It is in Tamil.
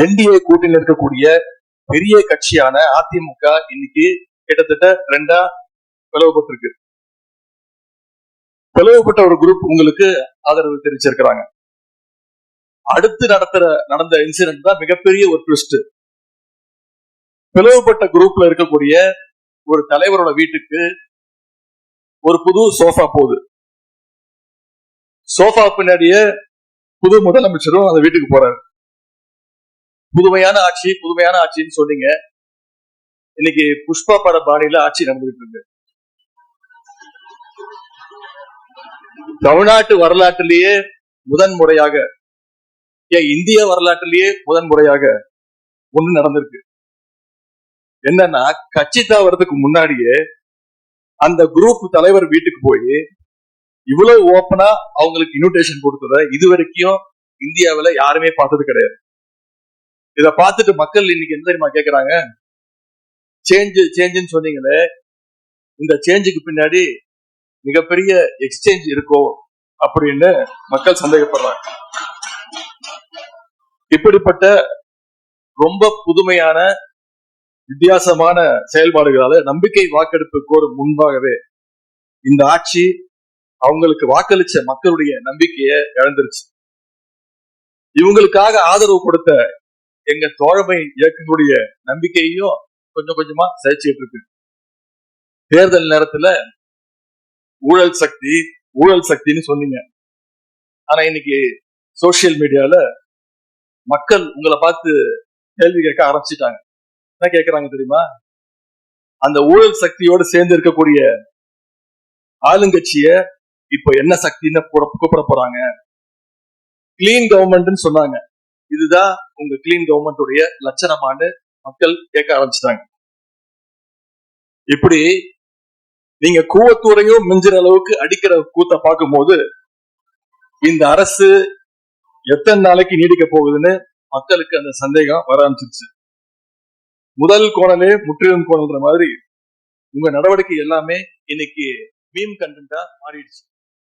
என்டிஏ கூட்டணியில் இருக்கக்கூடிய பெரிய கட்சியான அதிமுக இன்னைக்கு கிட்டத்தட்ட 2 பிளவுபட்டிருக்கு. பிளவுபட்ட ஒரு குரூப் உங்களுக்கு ஆதரவு தெரிவிச்சிருக்கிறாங்க. அடுத்து நடந்த இன்சிடென்ட் தான் மிகப்பெரிய ஒரு ட்விஸ்ட். பிளவுபட்ட குரூப்ல இருக்கக்கூடிய ஒரு தலைவரோட வீட்டுக்கு ஒரு புது சோஃபா போகுது. சோஃபா பின்னாடியே புது முதலமைச்சரும் அந்த வீட்டுக்கு போறாரு. புதுமையான ஆட்சின்னு சொன்னீங்க. இன்னைக்கு புஷ்பா பட பாணியில ஆட்சி நடந்துகிட்டு இருக்கு. தமிழ்நாட்டு வரலாற்றிலேயே முதன்முறையாக, இந்திய வரலாற்றிலேயே முதன்முறையாக ஒண்ணு நடந்திருக்கு. என்னன்னா, கட்சி தாவறதுக்கு முன்னாடியே அந்த குரூப் தலைவர் வீட்டுக்கு போய் இவ்வளவு ஓப்பனா அவங்களுக்கு இன்விடேஷன் கொடுத்தத இதுவரைக்கும் இந்தியாவில யாருமே பார்த்தது கிடையாது. இத பார்த்துட்டு மக்கள் இன்னைக்கு என்ன தெரியுமா கேக்குறாங்க? சேஞ்சுன்னு சொன்னீங்களே, இந்த சேஞ்சுக்கு பின்னாடி மிகப்பெரிய எக்ஸ்சேஞ்ச் இருக்கோ அப்படின்னு மக்கள் சந்தேகப்படுறாங்க. இப்படிப்பட்ட ரொம்ப புதுமையான வித்தியாசமான செயல்பாடுகளால நம்பிக்கை வாக்கெடுப்பு கோரும் முன்பாகவே இந்த ஆட்சி அவங்களுக்கு வாக்களிச்ச மக்களுடைய நம்பிக்கையை இழந்துருச்சு. இவங்களுக்காக ஆதரவு கொடுத்த எங்க தோழமை இயக்கங்களுடைய நம்பிக்கையையும் கொஞ்சம் கொஞ்சமா சிதைச்சிட்டு இருக்கு. தேர்தல் நேரத்துல ஊழல் சக்தின்னு சொன்னீங்க. ஆனா இன்னைக்கு சோசியல் மீடியால மக்கள் உங்களை பார்த்து கேள்வி கேட்க ஆரம்பிச்சுட்டாங்க. என்ன கேட்கறாங்க தெரியுமா? அந்த ஊழல் சக்தியோடு சேர்ந்து இருக்கக்கூடிய ஆளுங்கட்சிய இப்ப என்ன சக்தின்னு கூப்பிட போறாங்க. கிளீன் கவர்மெண்ட் சொன்னாங்க. இதுதான் உங்க கிளீன் கவர்மெண்ட் லட்சணமானு மக்கள் கேட்க ஆரம்பிச்சிட்டாங்க. இப்படி நீங்க கூவத்தூரையும் மிஞ்சிற அளவுக்கு அடிக்கிற கூத்த பார்க்கும் போது இந்த அரசு எத்தனை நாளைக்கு நீடிக்க போகுதுன்னு மக்களுக்கு அந்த சந்தேகம் வர ஆரம்பிச்சிருச்சு. முதல் கோணலே முற்றிலும் கோணல்ன்ற மாதிரி உங்க நடவடிக்கை எல்லாமே இன்னைக்கு மீம் கண்டென்ட்டா மாறிடுச்சு.